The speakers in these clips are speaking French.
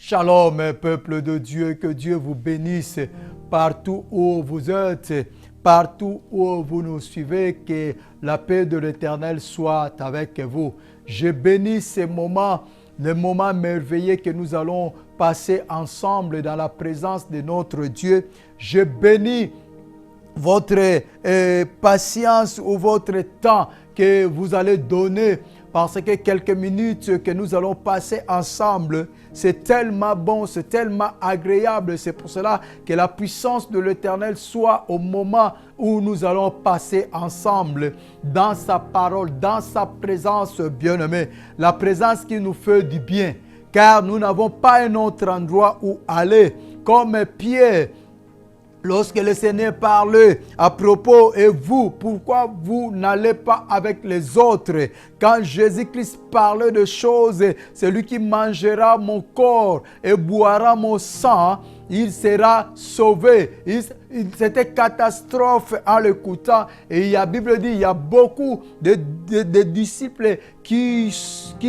Shalom, peuple de Dieu, que Dieu vous bénisse partout où vous êtes, partout où vous nous suivez, que la paix de l'Éternel soit avec vous. Je bénis ces moments, les moments merveilleux que nous allons passer ensemble dans la présence de notre Dieu. Je bénis votre patience ou votre temps que vous allez donner, parce que quelques minutes que nous allons passer ensemble, c'est tellement bon, c'est tellement agréable. C'est pour cela que la puissance de l'Éternel soit au moment où nous allons passer ensemble dans sa parole, dans sa présence, bien-aimé. La présence qui nous fait du bien, car nous n'avons pas un autre endroit où aller. Comme Pierre, lorsque le Seigneur parlait à propos, et vous, pourquoi vous n'allez pas avec les autres? Quand Jésus-Christ parlait de choses, celui qui mangera mon corps et boira mon sang, il sera sauvé. C'était catastrophe en l'écoutant. Et la Bible dit, il y a beaucoup de disciples qui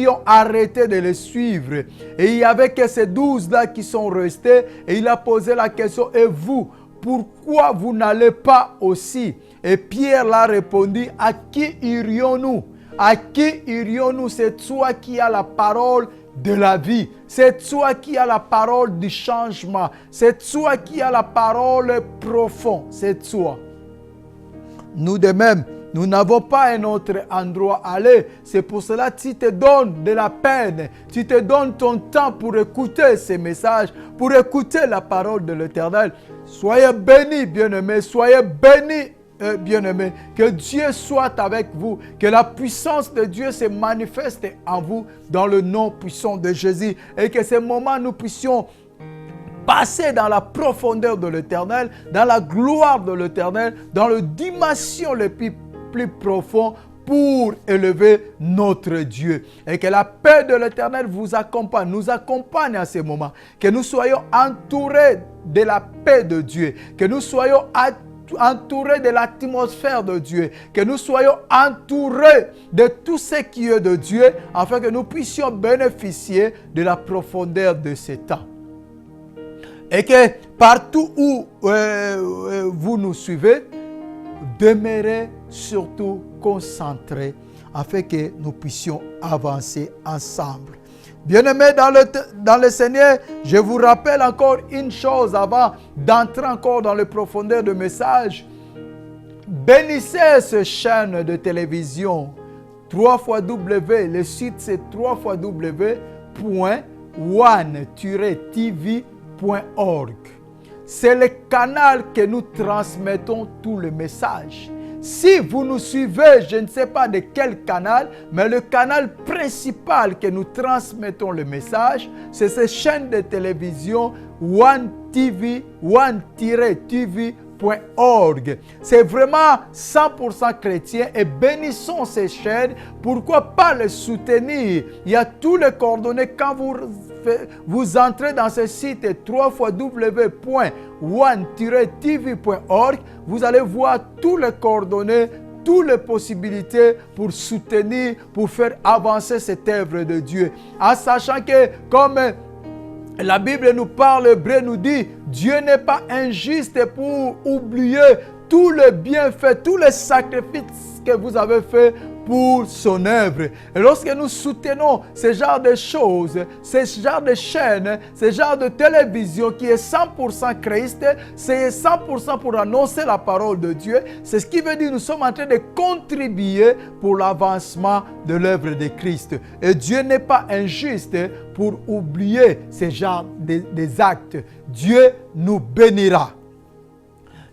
ont arrêté de le suivre. Et il y avait que ces 12-là qui sont restés. Et il a posé la question, et vous, pourquoi vous n'allez pas aussi? Et Pierre l'a répondu, à qui irions-nous? À qui irions-nous? C'est toi qui as la parole de la vie. C'est toi qui as la parole du changement. C'est toi qui as la parole profonde. C'est toi. Nous de même, nous n'avons pas un autre endroit à aller. C'est pour cela que tu te donnes de la peine. Tu te donnes ton temps pour écouter ces messages, pour écouter la parole de l'Éternel. Soyez bénis, bien-aimés. Soyez bénis, bien-aimés. Que Dieu soit avec vous. Que la puissance de Dieu se manifeste en vous dans le nom puissant de Jésus. Et que ces moments, nous puissions passer dans la profondeur de l'Éternel, dans la gloire de l'Éternel, dans les dimensions les plus profondes pour élever notre Dieu. Et que la paix de l'Éternel vous accompagne, nous accompagne à ces moments. Que nous soyons entourés de la paix de Dieu. Que nous soyons entourés de l'atmosphère de Dieu. Que nous soyons entourés de tout ce qui est de Dieu, afin que nous puissions bénéficier de la profondeur de ces temps. Et que partout où vous nous suivez, demeurez surtout concentrés afin que nous puissions avancer ensemble. Bien-aimés dans le Seigneur, je vous rappelle encore une chose avant d'entrer encore dans les profondeurs de message. Bénissez cette chaîne de télévision 3xW, le site c'est 3xW.one-tv.org. C'est le canal que nous transmettons tous les messages. Si vous nous suivez, je ne sais pas de quel canal, mais le canal principal que nous transmettons le message, c'est cette chaîne de télévision one-tv.org. C'est vraiment 100% chrétien et bénissons ces chaînes. Pourquoi pas les soutenir? Il y a tous les coordonnées quand vous entrez dans ce site www.one-tv.org. Vous allez voir toutes les coordonnées, toutes les possibilités pour soutenir, pour faire avancer cette œuvre de Dieu. En sachant que comme la Bible nous parle, Hébreu nous dit, Dieu n'est pas injuste pour oublier tous les bienfaits, tous les sacrifices que vous avez faits pour son œuvre. Et lorsque nous soutenons ce genre de choses, ce genre de chaîne, ce genre de télévision qui est 100% christ, c'est 100% pour annoncer la parole de Dieu, c'est ce qui veut dire que nous sommes en train de contribuer pour l'avancement de l'œuvre de Christ. Et Dieu n'est pas injuste pour oublier ce genre des actes. Dieu nous bénira.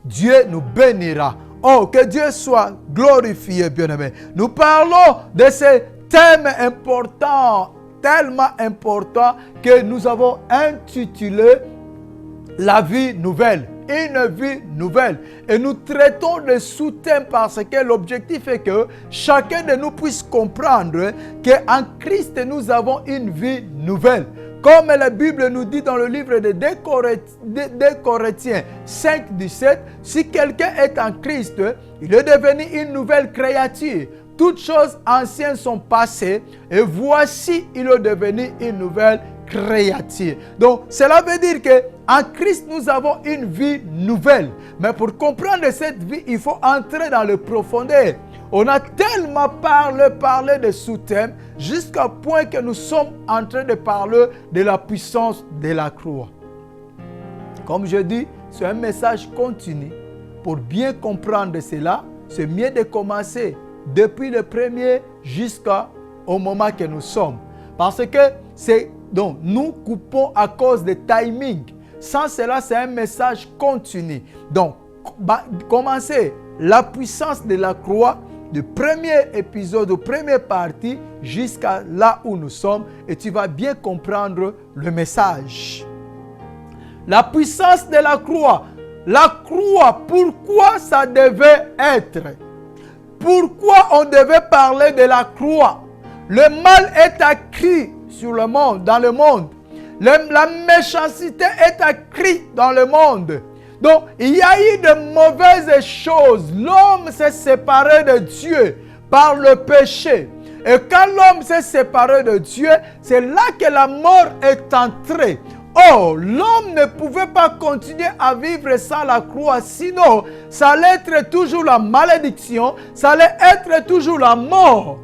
Dieu nous bénira. Oh, que Dieu soit glorifié, bien-aimé. Nous parlons de ce thème important, tellement important, que nous avons intitulé « La vie nouvelle ». Une vie nouvelle. Et nous traitons de sous-thèmes parce que l'objectif est que chacun de nous puisse comprendre qu'en Christ, nous avons une vie nouvelle. Comme la Bible nous dit dans le livre de 2 Corinthiens 5, 17, si quelqu'un est en Christ, il est devenu une nouvelle créature. Toutes choses anciennes sont passées et voici, il est devenu une nouvelle créature. Donc, cela veut dire qu'en Christ, nous avons une vie nouvelle. Mais pour comprendre cette vie, il faut entrer dans le profondeur. On a tellement parlé de sous-thèmes jusqu'au point que nous sommes en train de parler de la puissance de la croix. Comme je dis, c'est un message continu. Pour bien comprendre cela, c'est mieux de commencer depuis le premier jusqu'au moment que nous sommes. Parce que donc, nous coupons à cause de timing. Sans cela, c'est un message continu. Donc, commencez la puissance de la croix du premier épisode, du premier partie, jusqu'à là où nous sommes, et tu vas bien comprendre le message. La puissance de la croix. La croix, pourquoi ça devait être? Pourquoi on devait parler de la croix? Le mal est accru sur le monde, dans le monde. La méchanceté est accrue dans le monde. Donc, il y a eu de mauvaises choses. L'homme s'est séparé de Dieu par le péché. Et quand l'homme s'est séparé de Dieu, c'est là que la mort est entrée. Oh, l'homme ne pouvait pas continuer à vivre sans la croix, sinon ça allait être toujours la malédiction, ça allait être toujours la mort.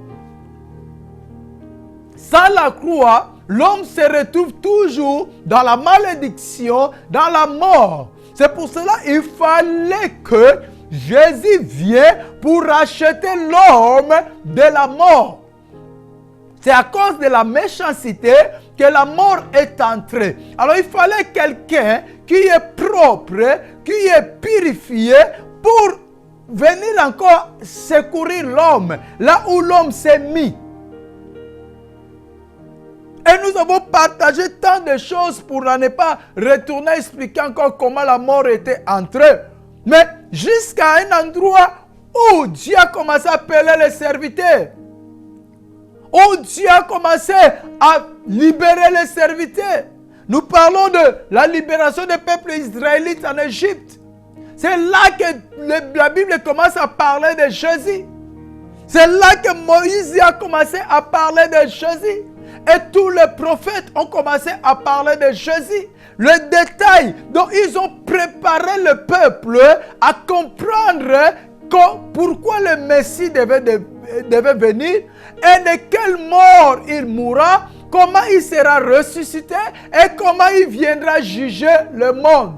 Sans la croix, l'homme se retrouve toujours dans la malédiction, dans la mort. C'est pour cela qu'il fallait que Jésus vienne pour racheter l'homme de la mort. C'est à cause de la méchanceté que la mort est entrée. Alors il fallait quelqu'un qui est propre, qui est purifié pour venir encore secourir l'homme, là où l'homme s'est mis. Et nous avons partagé tant de choses pour ne pas retourner expliquer encore comment la mort était entrée. Mais jusqu'à un endroit où Dieu a commencé à appeler les serviteurs. Où Dieu a commencé à libérer les serviteurs. Nous parlons de la libération des peuples israélites en Égypte. C'est là que la Bible commence à parler de Jésus. C'est là que Moïse a commencé à parler de Jésus. Et tous les prophètes ont commencé à parler de Jésus. Le détail dont ils ont préparé le peuple à comprendre pourquoi le Messie devait venir et de quelle mort il mourra, comment il sera ressuscité et comment il viendra juger le monde.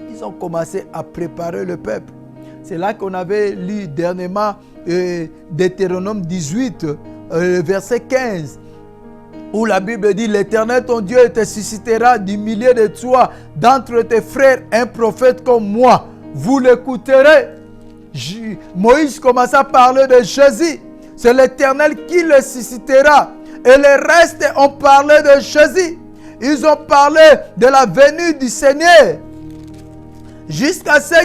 Ils ont commencé à préparer le peuple. C'est là qu'on avait lu dernièrement Deutéronome 18, verset 15, où la Bible dit: l'Éternel ton Dieu te suscitera du milieu de toi, d'entre tes frères, un prophète comme moi. Vous l'écouterez. Moïse commence à parler de Jésus. C'est l'Éternel qui le suscitera. Et les restes ont parlé de Jésus. Ils ont parlé de la venue du Seigneur. Jusqu'à ce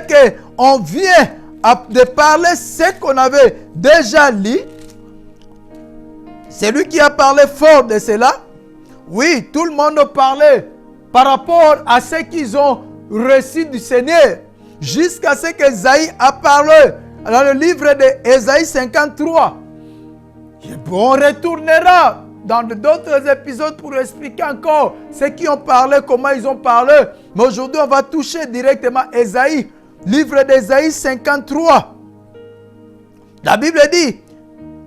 qu'on vienne de parler ce qu'on avait déjà lu. C'est lui qui a parlé fort de cela. Oui, tout le monde parlait par rapport à ce qu'ils ont reçu du Seigneur. Jusqu'à ce qu'Ésaïe a parlé dans le livre d'Ésaïe 53. On retournera dans d'autres épisodes pour expliquer encore ceux qui ont parlé, comment ils ont parlé. Mais aujourd'hui, on va toucher directement Ésaïe, livre d'Ésaïe 53. La Bible dit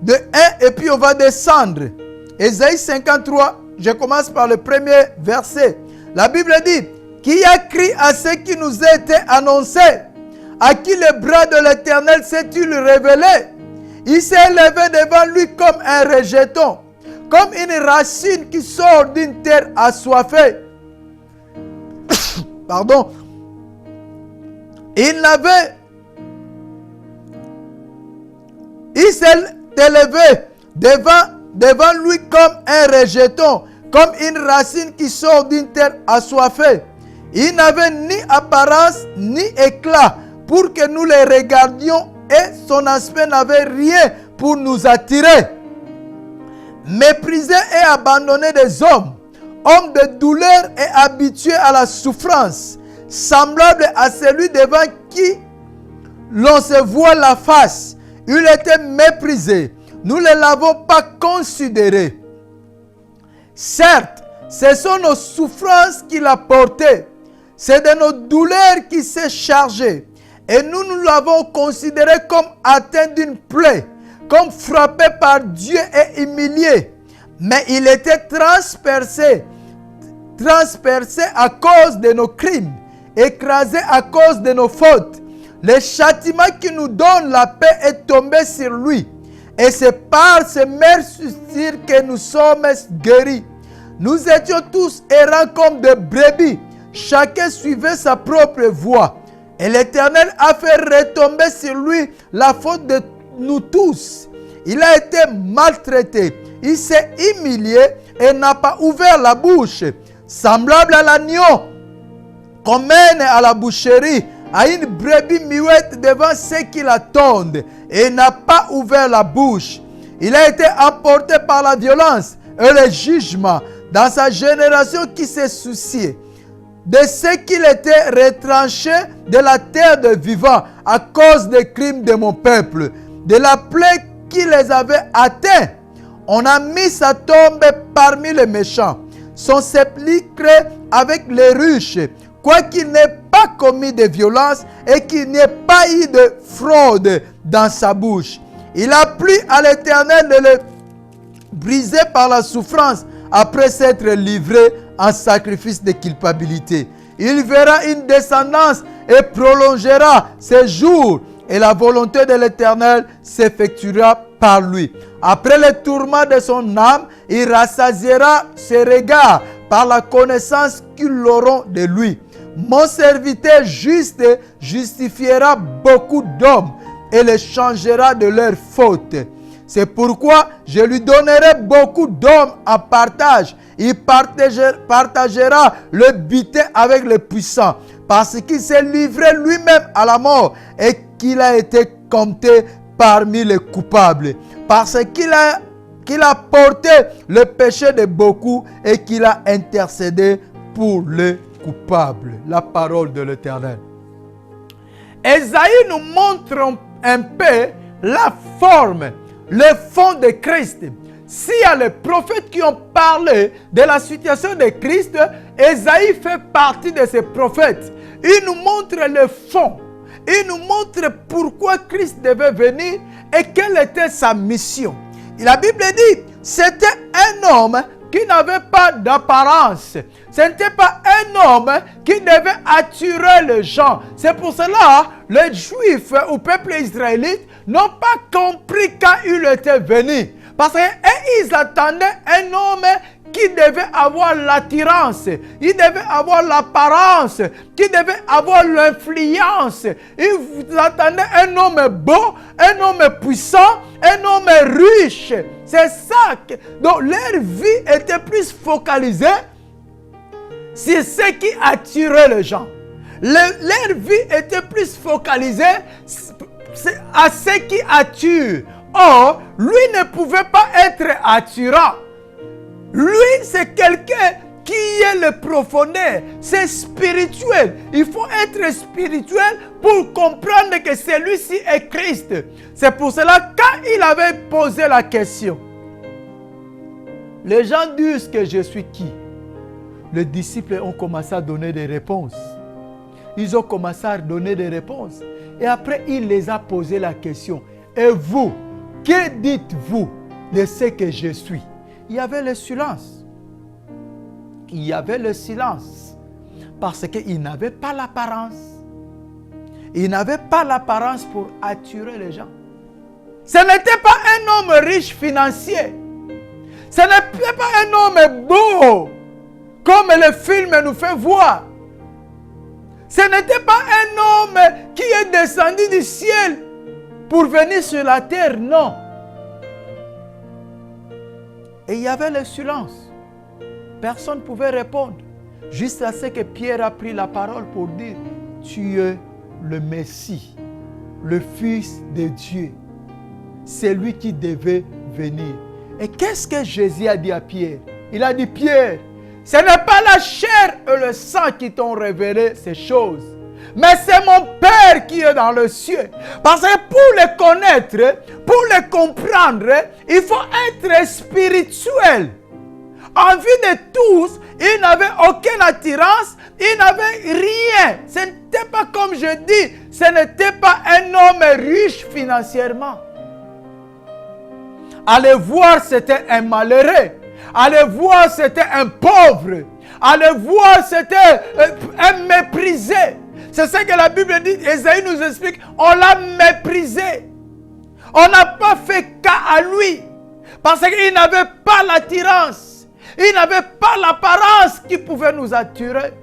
de 1 et puis on va descendre. Ésaïe 53, je commence par le premier verset. La Bible dit: qui a crié à ce qui nous a été annoncé? À qui le bras de l'Éternel s'est-il révélé? Il s'est élevé devant lui comme un rejeton, comme une racine qui sort d'une terre assoiffée. Pardon. Il s'est élevé devant lui comme un rejeton, comme une racine qui sort d'une terre assoiffée. Il n'avait ni apparence ni éclat pour que nous les regardions, et son aspect n'avait rien pour nous attirer. Méprisé et abandonné des hommes, homme de douleur et habitué à la souffrance, semblable à celui devant qui l'on se voit la face. Il était méprisé. Nous ne l'avons pas considéré. Certes, ce sont nos souffrances qu'il a portées. C'est de nos douleurs qu'il s'est chargé. Et nous l'avons considéré comme atteint d'une plaie, comme frappé par Dieu et humilié. Mais il était transpercé à cause de nos crimes, écrasé à cause de nos fautes. Le châtiment qui nous donne la paix est tombé sur lui. Et c'est par ce mercifs que nous sommes guéris. Nous étions tous errants comme des brebis. Chacun suivait sa propre voie. Et l'Éternel a fait retomber sur lui la faute de nous tous. Il a été maltraité. Il s'est humilié et n'a pas ouvert la bouche. Semblable à l'agneau qu'on mène à la boucherie, à une brebis muette devant ceux qui l'attendent, et n'a pas ouvert la bouche. Il a été emporté par la violence et le jugement dans sa génération qui s'est souciée de ce qu'il était retranché de la terre des vivants à cause des crimes de mon peuple, de la plaie qui les avait atteints. On a mis sa tombe parmi les méchants, son sépulcre avec les riches, quoiqu'il n'ait pas commis de violence et qu'il n'y ait pas eu de fraude dans sa bouche. Il a plu à l'Éternel de le briser par la souffrance après s'être livré en sacrifice de culpabilité. Il verra une descendance et prolongera ses jours, et la volonté de l'Éternel s'effectuera par lui. Après les tourments de son âme, il rassasiera ses regards par la connaissance qu'ils auront de lui. Mon serviteur juste justifiera beaucoup d'hommes et les changera de leurs fautes. C'est pourquoi je lui donnerai beaucoup d'hommes en partage. Il partagera le butin avec les puissants, parce qu'il s'est livré lui-même à la mort et qu'il a été compté parmi les coupables. Parce qu'il a porté le péché de beaucoup et qu'il a intercédé pour les coupables. La parole de l'Éternel. Ésaïe nous montre un peu la forme, le fond de Christ. S'il y a les prophètes qui ont parlé de la situation de Christ, Ésaïe fait partie de ces prophètes. Il nous montre le fond. Il nous montre pourquoi Christ devait venir et quelle était sa mission. Et la Bible dit, c'était un homme qui n'avait pas d'apparence. Ce n'était pas un homme qui devait attirer les gens. C'est pour cela que les Juifs au peuple israélite n'ont pas compris quand il était venu. Parce qu'ils attendaient un homme qui devait avoir l'attirance, il devait avoir l'apparence, qui devait avoir l'influence. Ils attendaient un homme beau, un homme puissant, un homme riche. C'est ça. Donc leur vie était plus focalisée sur ce qui attirait les gens. Leur vie était plus focalisée à ce qui attire. Or, lui ne pouvait pas être attirant. Lui, c'est quelqu'un qui est le profondeur. C'est spirituel. Il faut être spirituel pour comprendre que celui-ci est Christ. C'est pour cela, quand il avait posé la question, les gens disent que je suis qui? Les disciples ont commencé à donner des réponses. Ils ont commencé à donner des réponses. Et après, il les a posé la question. Et vous, que dites-vous de ce que je suis? Il y avait le silence. Il y avait le silence. Parce qu'il n'avait pas l'apparence. Il n'avait pas l'apparence pour attirer les gens. Ce n'était pas un homme riche financier. Ce n'était pas un homme beau, comme le film nous fait voir. Ce n'était pas un homme qui est descendu du ciel pour venir sur la terre, non. Et il y avait le silence. Personne ne pouvait répondre. Jusqu'à ce que Pierre a pris la parole pour dire, tu es le Messie, le Fils de Dieu. C'est lui qui devait venir. Et qu'est-ce que Jésus a dit à Pierre? Il a dit, Pierre, ce n'est pas la chair et le sang qui t'ont révélé ces choses, mais c'est mon Père qui est dans le ciel. Parce que pour le connaître, pour le comprendre, il faut être spirituel. En vue de tous, il n'avait aucune attirance, il n'avait rien. Ce n'était pas, comme je dis, ce n'était pas un homme riche financièrement. Allez voir, c'était un malheureux. Allez voir, c'était un pauvre. Allez voir, c'était un méprisé. C'est ce que la Bible dit. Ésaïe nous explique. On l'a méprisé. On n'a pas fait cas à lui. Parce qu'il n'avait pas l'attirance. Il n'avait pas l'apparence qui pouvait nous attirer.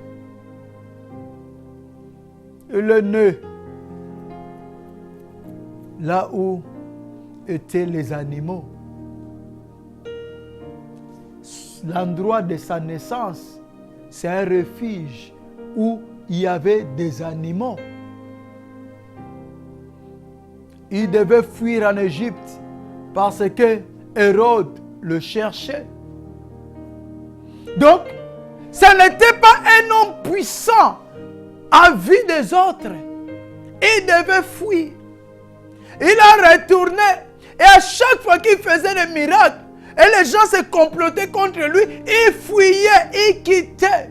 Il est né là où étaient les animaux. L'endroit de sa naissance, c'est un refuge où il y avait des animaux. Il devait fuir en Égypte parce que Hérode le cherchait. Donc, ce n'était pas un homme puissant en vue des autres. Il devait fuir. Il a retourné et à chaque fois qu'il faisait des miracles, et les gens se complotaient contre lui, il fuyait, il quittait.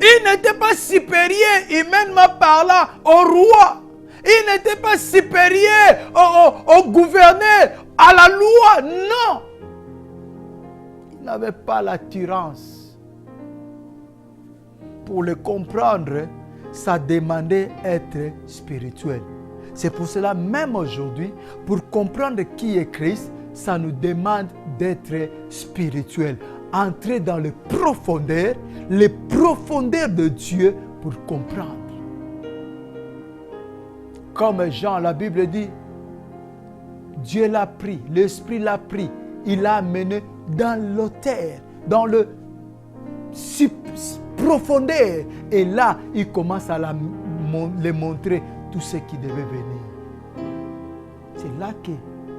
Il n'était pas supérieur, humainement parlant, au roi. Il n'était pas supérieur au gouverneur, à la loi. Non. Il n'avait pas l'attirance. Pour le comprendre, ça demandait être spirituel. C'est pour cela, même aujourd'hui, pour comprendre qui est Christ, ça nous demande d'être spirituel. Entrer dans les profondeurs de Dieu pour comprendre. Comme Jean, la Bible dit, Dieu l'a pris, l'Esprit l'a pris, il l'a amené dans l'autel, dans le profondeur. Et là, il commence à les montrer tout ce qui devait venir. C'est là que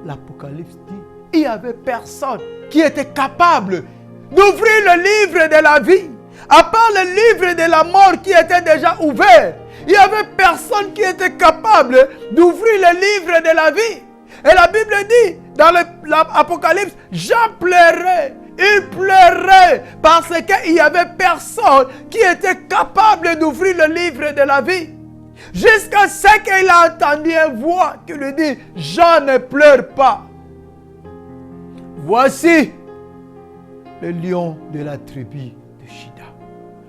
l'Apocalypse dit, il n'y avait personne qui était capable d'ouvrir le livre de la vie. À part le livre de la mort qui était déjà ouvert, il n'y avait personne qui était capable d'ouvrir le livre de la vie. Et la Bible dit, dans l'Apocalypse, Jean pleurait. Il pleurait parce qu'il n'y avait personne qui était capable d'ouvrir le livre de la vie. Jusqu'à ce qu'il a entendu une voix qui lui dit, Jean, ne pleure pas. Voici le lion de la tribu de Juda.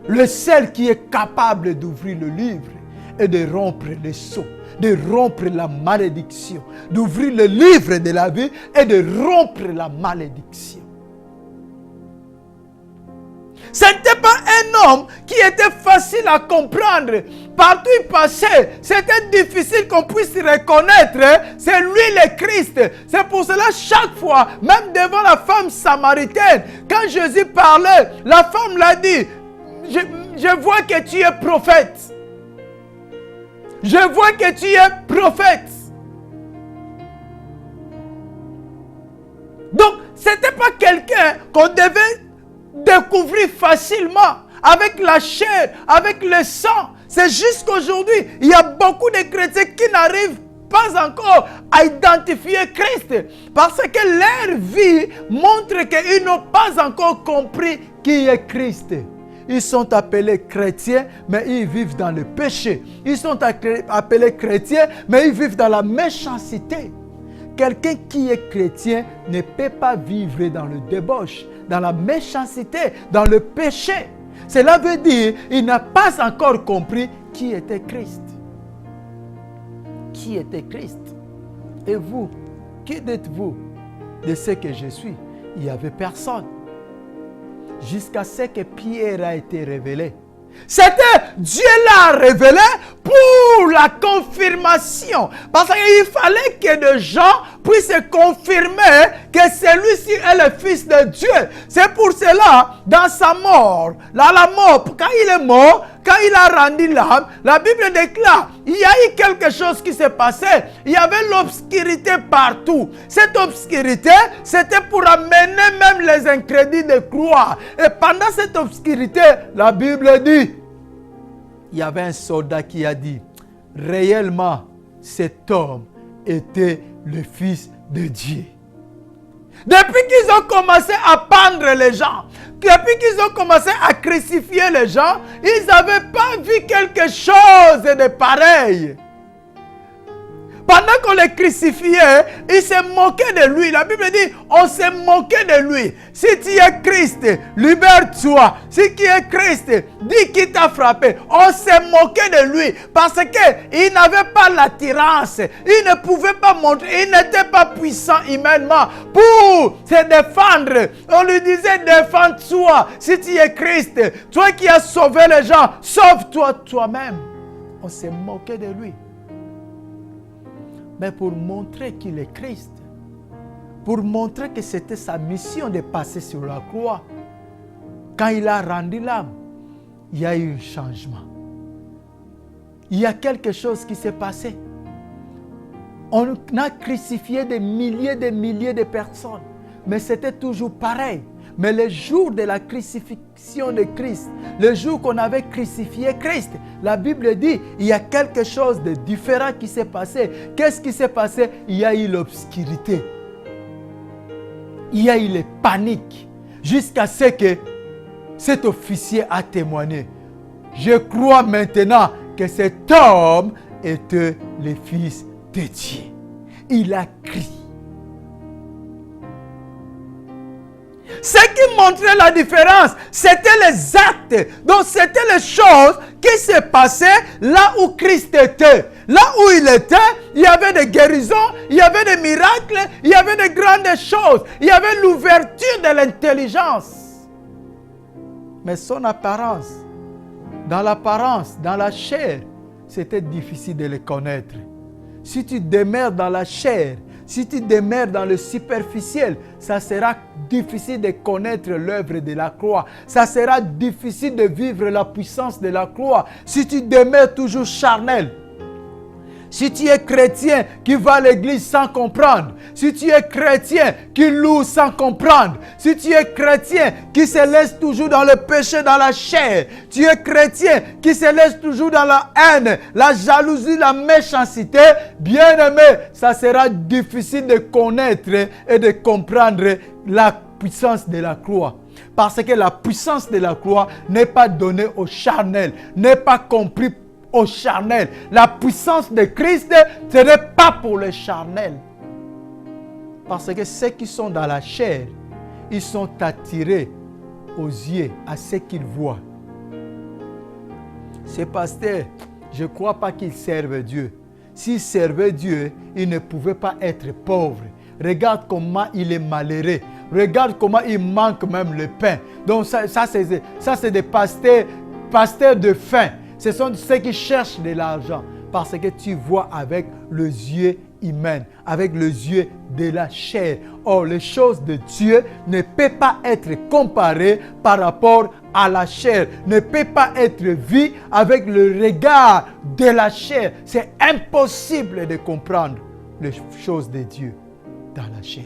Le seul qui est capable d'ouvrir le livre et de rompre les sceaux, de rompre la malédiction, d'ouvrir le livre de la vie et de rompre la malédiction. Ce n'était pas un homme qui était facile à comprendre. Partout il passait, c'était difficile qu'on puisse reconnaître. C'est lui le Christ. C'est pour cela chaque fois, même devant la femme samaritaine, quand Jésus parlait, la femme l'a dit, je vois que tu es prophète. Je vois que tu es prophète. Donc, ce n'était pas quelqu'un qu'on devait découvrir facilement avec la chair, avec le sang. C'est juste qu'aujourd'hui, il y a beaucoup de chrétiens qui n'arrivent pas encore à identifier Christ parce que leur vie montre qu'ils n'ont pas encore compris qui est Christ. Ils sont appelés chrétiens, mais ils vivent dans le péché. Ils sont appelés chrétiens, mais ils vivent dans la méchanceté. Quelqu'un qui est chrétien ne peut pas vivre dans le débauche, dans la méchanceté, dans le péché. Cela veut dire qu'il n'a pas encore compris qui était Christ. Qui était Christ? Et vous, qui dites-vous de ce que je suis? Il n'y avait personne. Jusqu'à ce que Pierre a été révélé. C'était Dieu l'a révélé pour la confirmation. Parce qu'il fallait que des gens puissent confirmer que celui-ci est le Fils de Dieu. C'est pour cela, dans sa mort, là, la mort, quand il est mort, quand il a rendu l'âme, la Bible déclare, il y a eu quelque chose qui s'est passé. Il y avait l'obscurité partout. Cette obscurité, c'était pour amener même les incrédules de croire. Et pendant cette obscurité, la Bible dit, il y avait un soldat qui a dit, réellement, cet homme était le Fils de Dieu. Depuis qu'ils ont commencé à pendre les gens, depuis qu'ils ont commencé à crucifier les gens, ils n'avaient pas vu quelque chose de pareil. Pendant qu'on les crucifiait, ils se moquaient de lui. La Bible dit, on se moquait de lui. Si tu es Christ, libère-toi. Si tu es Christ, dis qui t'a frappé. On se moquait de lui parce qu'il n'avait pas l'attirance. Il ne pouvait pas montrer, il n'était pas puissant humainement pour se défendre. On lui disait, défends-toi. Si tu es Christ, toi qui as sauvé les gens, sauve-toi toi-même. On se moquait de lui. Mais pour montrer qu'il est Christ, pour montrer que c'était sa mission de passer sur la croix, quand il a rendu l'âme, il y a eu un changement. Il y a quelque chose qui s'est passé. On a crucifié des milliers de personnes, mais c'était toujours pareil. Mais le jour de la crucifixion de Christ, le jour qu'on avait crucifié Christ, la Bible dit, il y a quelque chose de différent qui s'est passé. Qu'est-ce qui s'est passé? Il y a eu l'obscurité. Il y a eu les paniques. Jusqu'à ce que cet officier a témoigné. Je crois maintenant que cet homme était le Fils de Dieu. Il a crié. Ce qui montrait la différence, c'était les actes. Donc, c'était les choses qui se passaient là où Christ était. Là où il était, il y avait des guérisons, il y avait des miracles, il y avait de grandes choses. Il y avait l'ouverture de l'intelligence. Mais son apparence, dans la chair, c'était difficile de le connaître. Si tu demeures dans la chair, si tu demeures dans le superficiel, ça sera difficile de connaître l'œuvre de la croix. Ça sera difficile de vivre la puissance de la croix. Si tu demeures toujours charnel, si tu es chrétien qui va à l'église sans comprendre, si tu es chrétien qui loue sans comprendre, si tu es chrétien qui se laisse toujours dans le péché, dans la chair, tu es chrétien qui se laisse toujours dans la haine, la jalousie, la méchanceté, bien-aimé, ça sera difficile de connaître et de comprendre la puissance de la croix. Parce que la puissance de la croix n'est pas donnée aux charnels, n'est pas compris au charnel. La puissance de Christ, ce n'est pas pour les charnels. Parce que ceux qui sont dans la chair, ils sont attirés aux yeux, à ce qu'ils voient. Ces pasteurs, je ne crois pas qu'ils servent Dieu. S'ils servaient Dieu, ils ne pouvaient pas être pauvres. Regarde comment il est malheureux. Regarde comment il manque même le pain. Donc ça c'est des pasteurs de faim. Ce sont ceux qui cherchent de l'argent parce que tu vois avec les yeux humains, avec les yeux de la chair. Or, les choses de Dieu ne peuvent pas être comparées par rapport à la chair, ne peuvent pas être vues avec le regard de la chair. C'est impossible de comprendre les choses de Dieu dans la chair.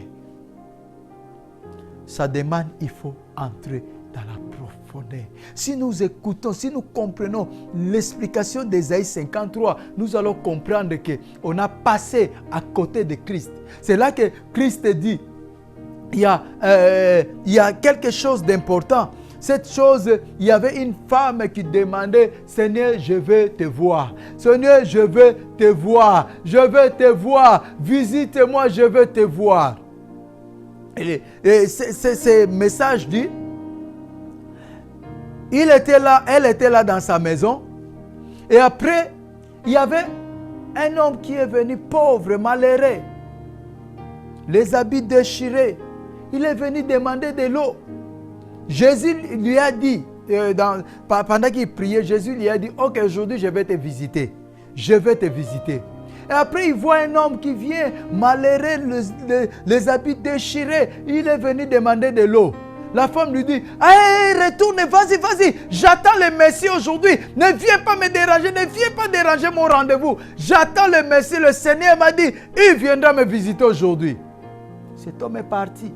Ça demande, il faut entrer dans la profondeur. Si nous écoutons, si nous comprenons l'explication d'Ésaïe 53, nous allons comprendre qu'on a passé à côté de Christ. C'est là que Christ dit, il y a quelque chose d'important. Cette chose, il y avait une femme qui demandait, Seigneur, je veux te voir. Seigneur, je veux te voir. Je veux te voir. Visite-moi, je veux te voir. Et ce message dit, elle était là dans sa maison. Et après, il y avait un homme qui est venu pauvre, malheureux. Les habits déchirés. Il est venu demander de l'eau. Jésus lui a dit, pendant qu'il priait, Jésus lui a dit, ok, aujourd'hui je vais te visiter. Je vais te visiter. Et après, il voit un homme qui vient, malheureux, les habits déchirés. Il est venu demander de l'eau. La femme lui dit, hey, retourne, vas-y, j'attends le Messie aujourd'hui. Ne viens pas me déranger, ne viens pas déranger mon rendez-vous. J'attends le Messie, le Seigneur m'a dit, il viendra me visiter aujourd'hui. Cet homme est parti.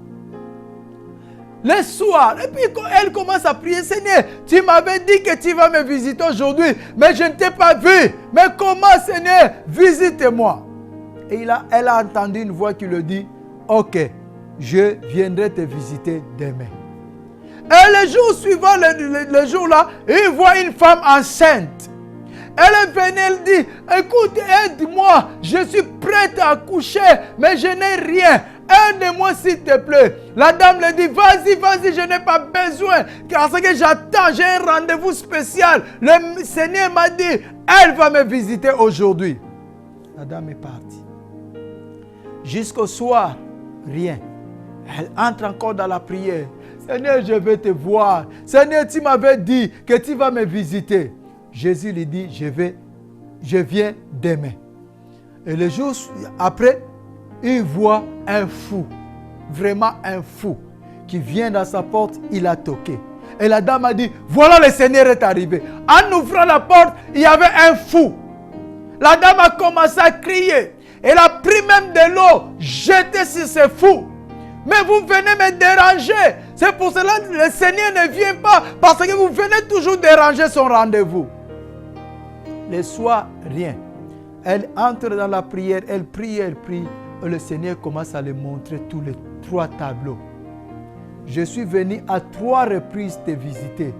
Le soir, et puis elle commence à prier, Seigneur, tu m'avais dit que tu vas me visiter aujourd'hui, mais je ne t'ai pas vu. Mais comment, Seigneur, visite-moi? Et elle a entendu une voix qui lui dit, ok, je viendrai te visiter demain. Et le jour suivant, le jour-là, il voit une femme enceinte. Elle est venue, elle dit, écoute, aide-moi, je suis prête à accoucher, mais je n'ai rien. Aide-moi s'il te plaît. La dame lui dit, vas-y, vas-y, je n'ai pas besoin. Parce que j'attends, j'ai un rendez-vous spécial. Le Seigneur m'a dit, elle va me visiter aujourd'hui. La dame est partie. Jusqu'au soir, rien. Elle entre encore dans la prière. Seigneur, je vais te voir. Seigneur, tu m'avais dit que tu vas me visiter. Jésus lui dit, je viens demain. Et le jour après, il voit un fou, vraiment un fou, qui vient dans sa porte, il a toqué. Et la dame a dit, voilà le Seigneur est arrivé. En ouvrant la porte, il y avait un fou. La dame a commencé à crier. Elle a pris même de l'eau, jetée sur ce fou. Mais vous venez me déranger. C'est pour cela que le Seigneur ne vient pas, parce que vous venez toujours déranger son rendez-vous. Le soir, rien. Elle entre dans la prière, elle prie. Et le Seigneur commence à lui montrer tous les 3 tableaux. Je suis venu à 3 reprises te visiter,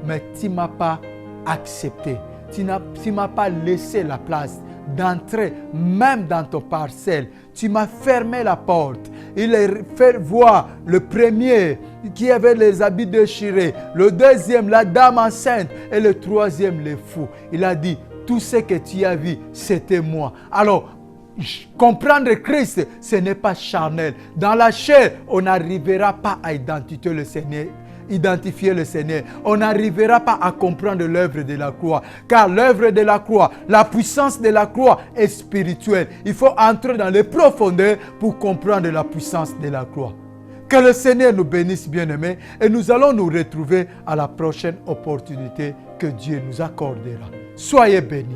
mais tu ne m'as pas accepté. Tu ne m'as pas laissé la place d'entrer même dans ton parcelle. Tu m'as fermé la porte. Il a fait voir le premier qui avait les habits déchirés, le deuxième la dame enceinte et le troisième le fou. Il a dit, tout ce que tu as vu, c'était moi. Alors, comprendre Christ, ce n'est pas charnel. Dans la chair, on n'arrivera pas à identifier le Seigneur. On n'arrivera pas à comprendre l'œuvre de la croix. Car l'œuvre de la croix, la puissance de la croix est spirituelle. Il faut entrer dans les profondeurs pour comprendre la puissance de la croix. Que le Seigneur nous bénisse, bien-aimés, et nous allons nous retrouver à la prochaine opportunité que Dieu nous accordera. Soyez bénis.